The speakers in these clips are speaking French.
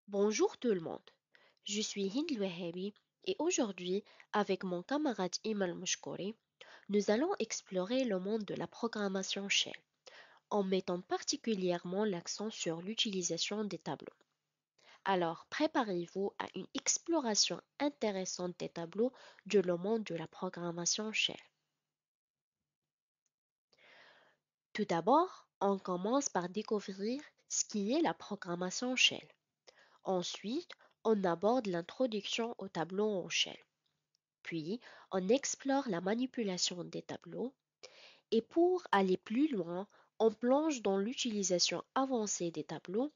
Bonjour tout le monde, je suis Hind Louahabi et aujourd'hui, avec mon camarade Imal Mouchkouri, nous allons explorer le monde de la programmation Shell en mettant particulièrement l'accent sur l'utilisation des tableaux. Alors, préparez-vous à une exploration intéressante des tableaux de le monde de la programmation Shell. Tout d'abord, on commence par découvrir ce qui est la programmation Shell. Ensuite, on aborde l'introduction au tableau en Shell. Puis, on explore la manipulation des tableaux. Et pour aller plus loin, on plonge dans l'utilisation avancée des tableaux.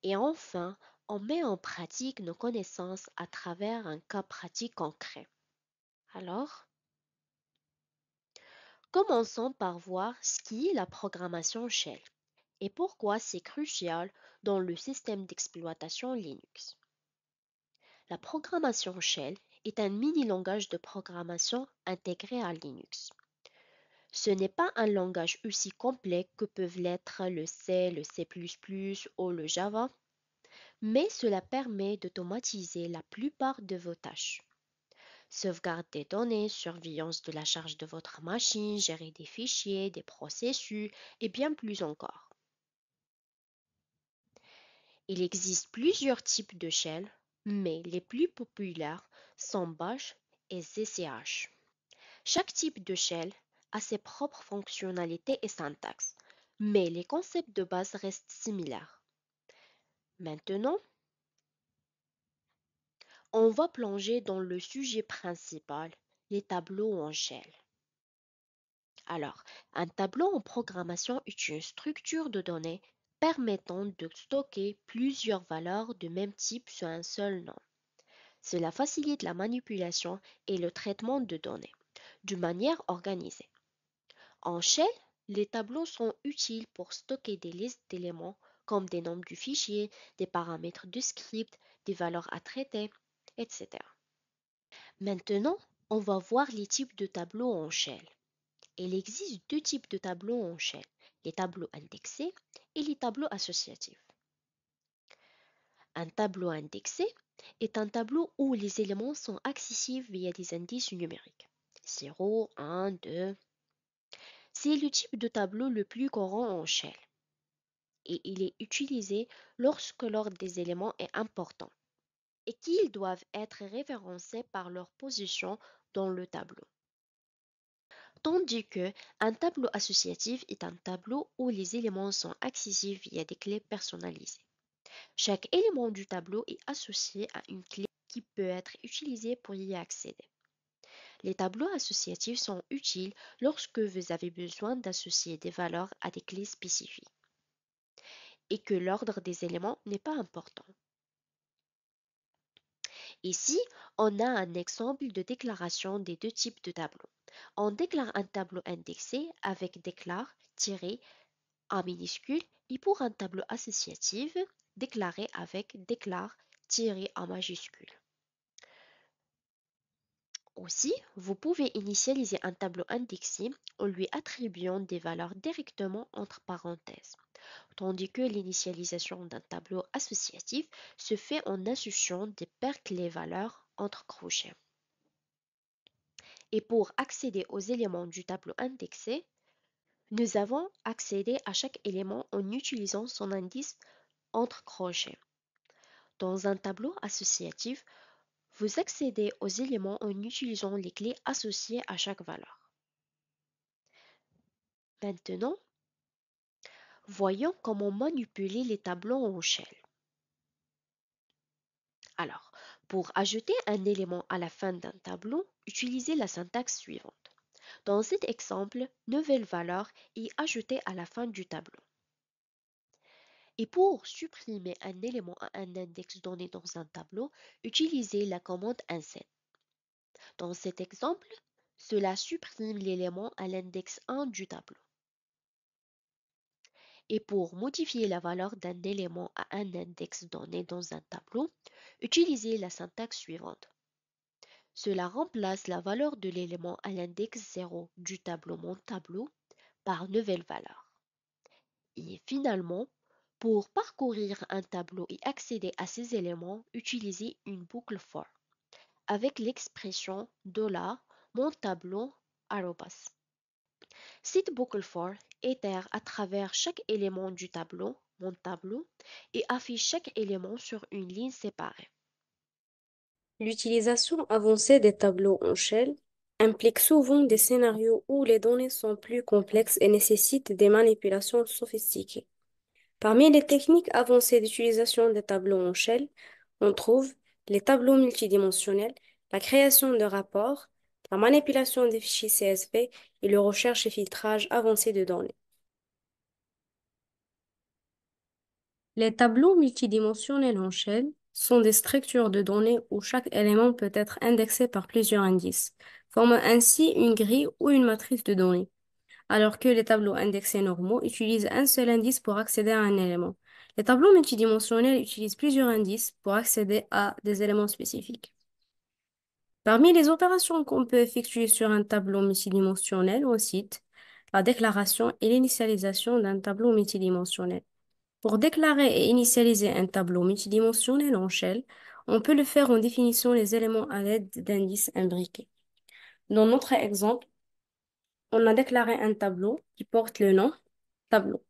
Et enfin, on met en pratique nos connaissances à travers un cas pratique concret. Alors, commençons par voir ce qui est la programmation Shell et pourquoi c'est crucial dans le système d'exploitation Linux. La programmation Shell est un mini-langage de programmation intégré à Linux. Ce n'est pas un langage aussi complet que peuvent l'être le C, le C++ ou le Java, mais cela permet d'automatiser la plupart de vos tâches. Sauvegarde des données, surveillance de la charge de votre machine, gérer des fichiers, des processus et bien plus encore. Il existe plusieurs types de shell, mais les plus populaires sont Bash et CCH. Chaque type de shell a ses propres fonctionnalités et syntaxes, mais les concepts de base restent similaires. Maintenant, on va plonger dans le sujet principal, les tableaux en shell. Alors, un tableau en programmation est une structure de données permettant de stocker plusieurs valeurs de même type sur un seul nom. Cela facilite la manipulation et le traitement de données d'une manière organisée. En shell, les tableaux sont utiles pour stocker des listes d'éléments comme des noms du fichier, des paramètres du script, des valeurs à traiter, etc. Maintenant, on va voir les types de tableaux en shell. Il existe deux types de tableaux en shell, les tableaux indexés et les tableaux associatifs. Un tableau indexé est un tableau où les éléments sont accessibles via des indices numériques. 0, 1, 2. C'est le type de tableau le plus courant en shell et il est utilisé lorsque l'ordre des éléments est important et qu'ils doivent être référencés par leur position dans le tableau. Tandis que un tableau associatif est un tableau où les éléments sont accessibles via des clés personnalisées. Chaque élément du tableau est associé à une clé qui peut être utilisée pour y accéder. Les tableaux associatifs sont utiles lorsque vous avez besoin d'associer des valeurs à des clés spécifiques et que l'ordre des éléments n'est pas important. Ici, on a un exemple de déclaration des deux types de tableaux. On déclare un tableau indexé avec déclare-A minuscule et pour un tableau associatif, déclaré avec déclare-A majuscule. Aussi, vous pouvez initialiser un tableau indexé en lui attribuant des valeurs directement entre parenthèses, tandis que l'initialisation d'un tableau associatif se fait en associant des paires clés-valeurs entre crochets. Et pour accéder aux éléments du tableau indexé, nous avons accédé à chaque élément en utilisant son indice entre crochets. Dans un tableau associatif, vous accédez aux éléments en utilisant les clés associées à chaque valeur. Maintenant, voyons comment manipuler les tableaux en shell. Alors, pour ajouter un élément à la fin d'un tableau, utilisez la syntaxe suivante. Dans cet exemple, nouvelle valeur est ajoutée à la fin du tableau. Et pour supprimer un élément à un index donné dans un tableau, utilisez la commande insert. Dans cet exemple, cela supprime l'élément à l'index 1 du tableau. Et pour modifier la valeur d'un élément à un index donné dans un tableau, utilisez la syntaxe suivante. Cela remplace la valeur de l'élément à l'index 0 du tableau mon tableau par nouvelle valeur. Et finalement, Pour parcourir un tableau et accéder à ces éléments, utilisez une boucle for avec l'expression $mon tableau arrobas. Cette boucle for itère à travers chaque élément du tableau, mon tableau, et affiche chaque élément sur une ligne séparée. L'utilisation avancée des tableaux en shell implique souvent des scénarios où les données sont plus complexes et nécessitent des manipulations sophistiquées. Parmi les techniques avancées d'utilisation des tableaux en shell, on trouve les tableaux multidimensionnels, la création de rapports, la manipulation des fichiers CSV et le recherche et filtrage avancé de données. Les tableaux multidimensionnels en shell sont des structures de données où chaque élément peut être indexé par plusieurs indices, formant ainsi une grille ou une matrice de données, alors que les tableaux indexés normaux utilisent un seul indice pour accéder à un élément. Les tableaux multidimensionnels utilisent plusieurs indices pour accéder à des éléments spécifiques. Parmi les opérations qu'on peut effectuer sur un tableau multidimensionnel, on cite la déclaration et l'initialisation d'un tableau multidimensionnel. Pour déclarer et initialiser un tableau multidimensionnel en shell, on peut le faire en définissant les éléments à l'aide d'indices imbriqués. Dans notre exemple, on a déclaré un tableau qui porte le nom tableau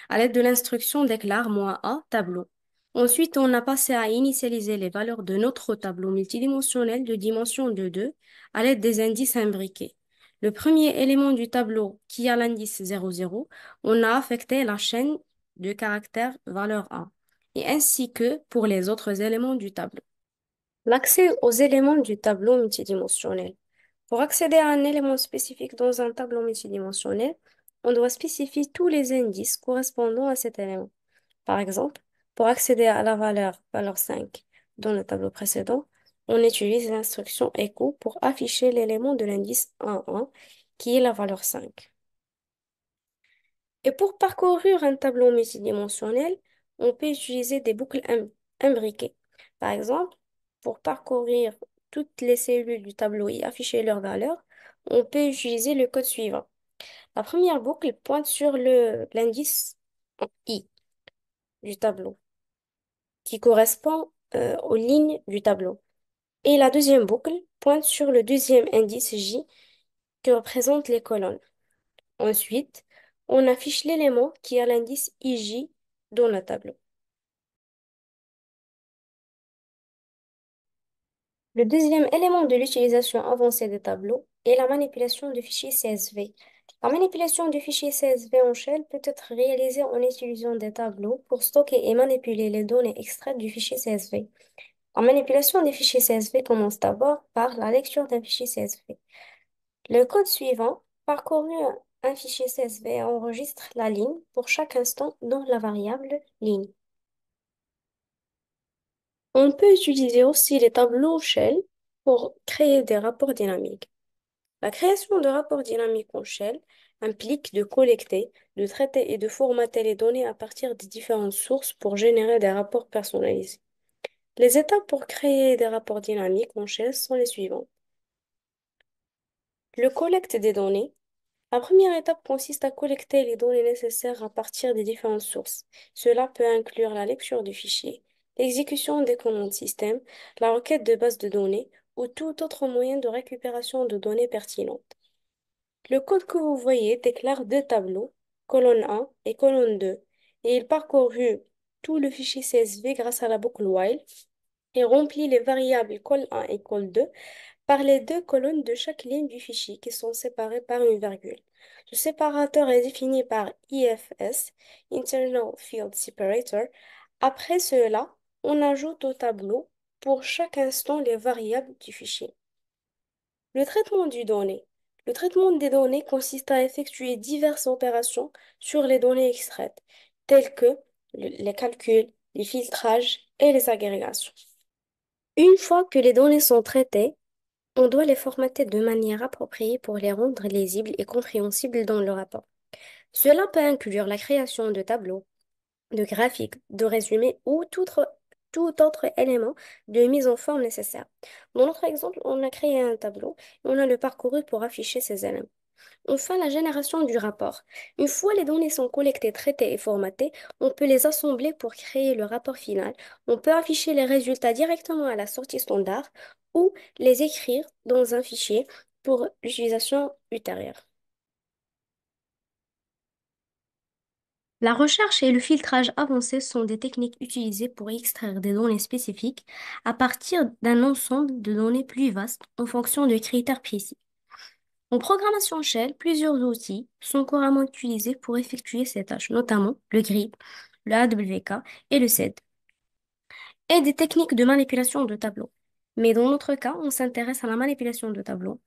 à l'aide de l'instruction déclare -a tableau. Ensuite, on a passé à initialiser les valeurs de notre tableau multidimensionnel de dimension de 2 à l'aide des indices imbriqués. Le premier élément du tableau qui a l'indice 00, on a affecté la chaîne de caractères valeur 1, et ainsi que pour les autres éléments du tableau. L'accès aux éléments du tableau multidimensionnel. Pour accéder à un élément spécifique dans un tableau multidimensionnel, on doit spécifier tous les indices correspondant à cet élément. Par exemple, pour accéder à la valeur 5 dans le tableau précédent, on utilise l'instruction echo pour afficher l'élément de l'indice 1,1 qui est la valeur 5. Et pour parcourir un tableau multidimensionnel, on peut utiliser des boucles imbriquées. Par exemple, pour parcourir toutes les cellules du tableau et afficher leurs valeurs, on peut utiliser le code suivant. La première boucle pointe sur l'indice I du tableau, qui correspond aux lignes du tableau. Et la deuxième boucle pointe sur le deuxième indice J, qui représente les colonnes. Ensuite, on affiche l'élément qui a l'indice IJ dans le tableau. Le deuxième élément de l'utilisation avancée des tableaux est la manipulation de fichiers CSV. La manipulation du fichier CSV en shell peut être réalisée en utilisant des tableaux pour stocker et manipuler les données extraites du fichier CSV. La manipulation des fichiers CSV commence d'abord par la lecture d'un fichier CSV. Le code suivant parcourt un fichier CSV et enregistre la ligne pour chaque instant dans la variable ligne. On peut utiliser aussi les tableaux shell pour créer des rapports dynamiques. La création de rapports dynamiques en shell implique de collecter, de traiter et de formater les données à partir des différentes sources pour générer des rapports personnalisés. Les étapes pour créer des rapports dynamiques en shell sont les suivantes. Le collecte des données. La première étape consiste à collecter les données nécessaires à partir des différentes sources. Cela peut inclure la lecture du fichier, l'exécution des commandes système, la requête de base de données ou tout autre moyen de récupération de données pertinentes. Le code que vous voyez déclare deux tableaux, colonne 1 et colonne 2, et il parcourt tout le fichier CSV grâce à la boucle while et remplit les variables col1 et col2 par les deux colonnes de chaque ligne du fichier qui sont séparées par une virgule. Ce séparateur est défini par IFS, Internal Field Separator. Après cela, on ajoute au tableau pour chaque instant les variables du fichier. Le traitement du données. Le traitement des données consiste à effectuer diverses opérations sur les données extraites, telles que les calculs, les filtrages et les agrégations. Une fois que les données sont traitées, on doit les formater de manière appropriée pour les rendre lisibles et compréhensibles dans le rapport. Cela peut inclure la création de tableaux, de graphiques, de résumés ou tout autre élément de mise en forme nécessaire. Dans notre exemple, on a créé un tableau et on a le parcouru pour afficher ces éléments. Enfin, la génération du rapport. Une fois les données sont collectées, traitées et formatées, on peut les assembler pour créer le rapport final. On peut afficher les résultats directement à la sortie standard ou les écrire dans un fichier pour l'utilisation ultérieure. La recherche et le filtrage avancé sont des techniques utilisées pour extraire des données spécifiques à partir d'un ensemble de données plus vaste en fonction de critères précis. En programmation Shell, plusieurs outils sont couramment utilisés pour effectuer ces tâches, notamment le GRIP, le AWK et le SED, et des techniques de manipulation de tableaux. Mais dans notre cas, on s'intéresse à la manipulation de tableaux.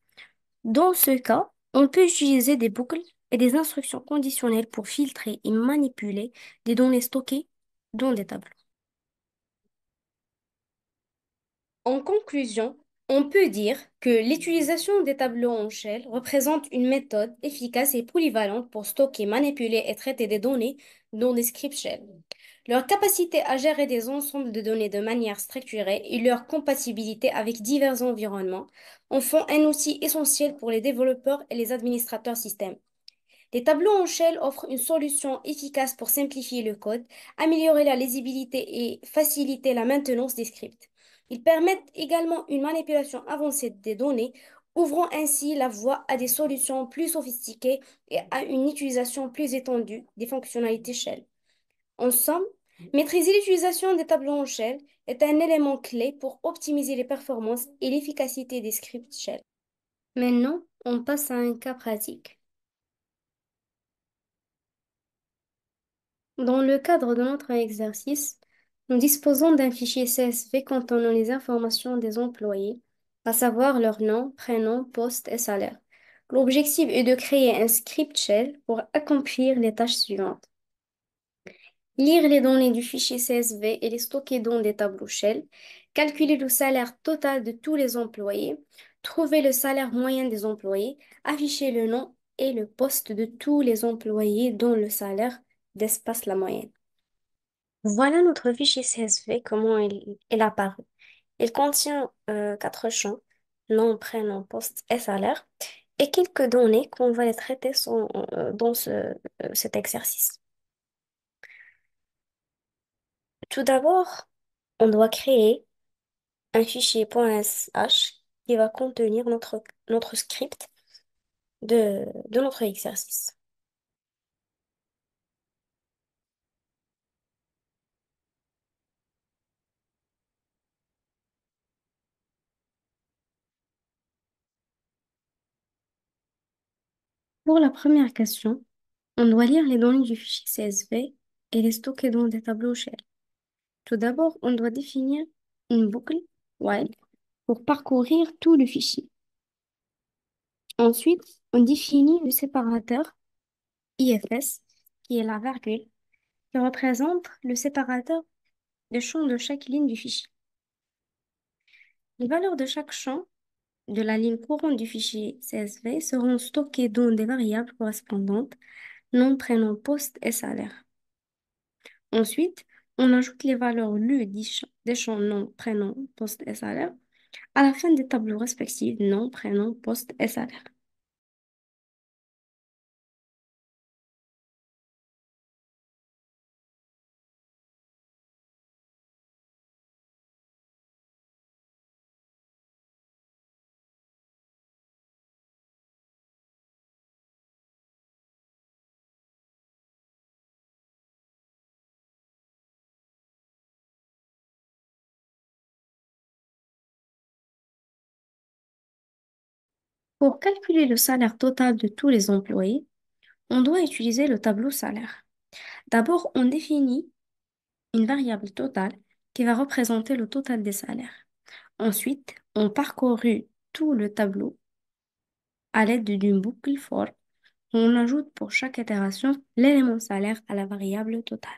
Dans ce cas, on peut utiliser des boucles et des instructions conditionnelles pour filtrer et manipuler des données stockées dans des tableaux. En conclusion, on peut dire que l'utilisation des tableaux en shell représente une méthode efficace et polyvalente pour stocker, manipuler et traiter des données dans des scripts shell. Leur capacité à gérer des ensembles de données de manière structurée et leur compatibilité avec divers environnements en font un outil essentiel pour les développeurs et les administrateurs système. Les tableaux en shell offrent une solution efficace pour simplifier le code, améliorer la lisibilité et faciliter la maintenance des scripts. Ils permettent également une manipulation avancée des données, ouvrant ainsi la voie à des solutions plus sophistiquées et à une utilisation plus étendue des fonctionnalités shell. En somme, maîtriser l'utilisation des tableaux en shell est un élément clé pour optimiser les performances et l'efficacité des scripts shell. Maintenant, on passe à un cas pratique. Dans le cadre de notre exercice, nous disposons d'un fichier CSV contenant les informations des employés, à savoir leur nom, prénom, poste et salaire. L'objectif est de créer un script shell pour accomplir les tâches suivantes. Lire les données du fichier CSV et les stocker dans des tableaux shell, calculer le salaire total de tous les employés, trouver le salaire moyen des employés, afficher le nom et le poste de tous les employés dont le salaire dépasse la moyenne. Voilà notre fichier CSV, comment il apparaît. Il contient quatre champs, nom, prénom, poste et salaire, et quelques données qu'on va les traiter dans cet exercice. Tout d'abord, on doit créer un fichier .sh qui va contenir notre script de notre exercice. Pour la première question, on doit lire les données du fichier CSV et les stocker dans des tableaux shell. Tout d'abord, on doit définir une boucle while pour parcourir tout le fichier. Ensuite, on définit le séparateur IFS, qui est la virgule, qui représente le séparateur des champs de chaque ligne du fichier. Les valeurs de chaque champ de la ligne courante du fichier CSV seront stockées dans des variables correspondantes, nom, prénom, poste et salaire. Ensuite, on ajoute les valeurs lues des champs nom, prénom, poste et salaire à la fin des tableaux respectifs nom, prénom, poste et salaire. Pour calculer le salaire total de tous les employés, on doit utiliser le tableau salaire. D'abord, on définit une variable totale qui va représenter le total des salaires. Ensuite, on parcourt tout le tableau à l'aide d'une boucle for. On ajoute pour chaque itération l'élément salaire à la variable totale.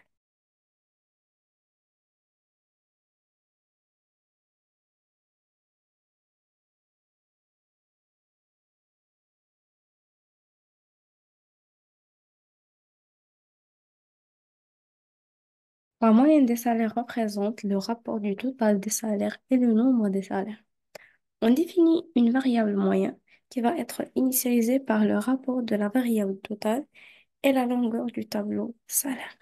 La moyenne des salaires représente le rapport du total des salaires et le nombre des salaires. On définit une variable moyenne qui va être initialisé par le rapport de la variable totale et la longueur du tableau salaire.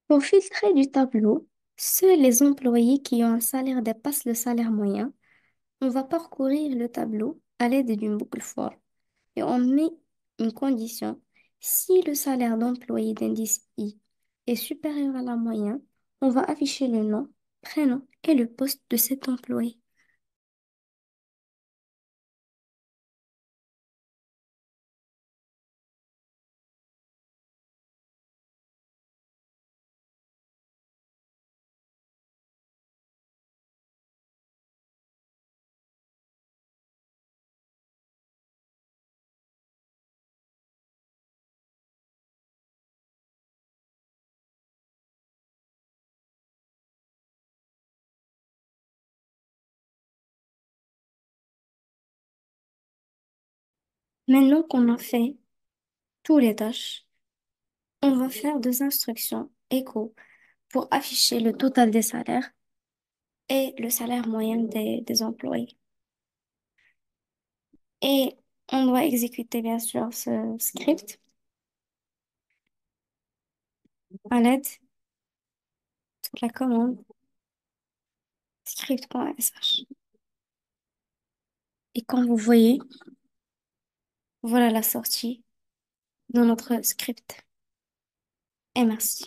Pour filtrer du tableau, seuls les employés qui ont un salaire dépassent le salaire moyen. On va parcourir le tableau à l'aide d'une boucle for et on met une condition. Si le salaire d'employé d'indice I est supérieur à la moyenne, on va afficher le nom, prénom et le poste de cet employé. Maintenant qu'on a fait toutes les tâches, on va faire deux instructions écho pour afficher le total des salaires et le salaire moyen des employés. Et on doit exécuter bien sûr ce script à l'aide de la commande script.sh. Et comme vous voyez, voilà la sortie de notre script. Et merci.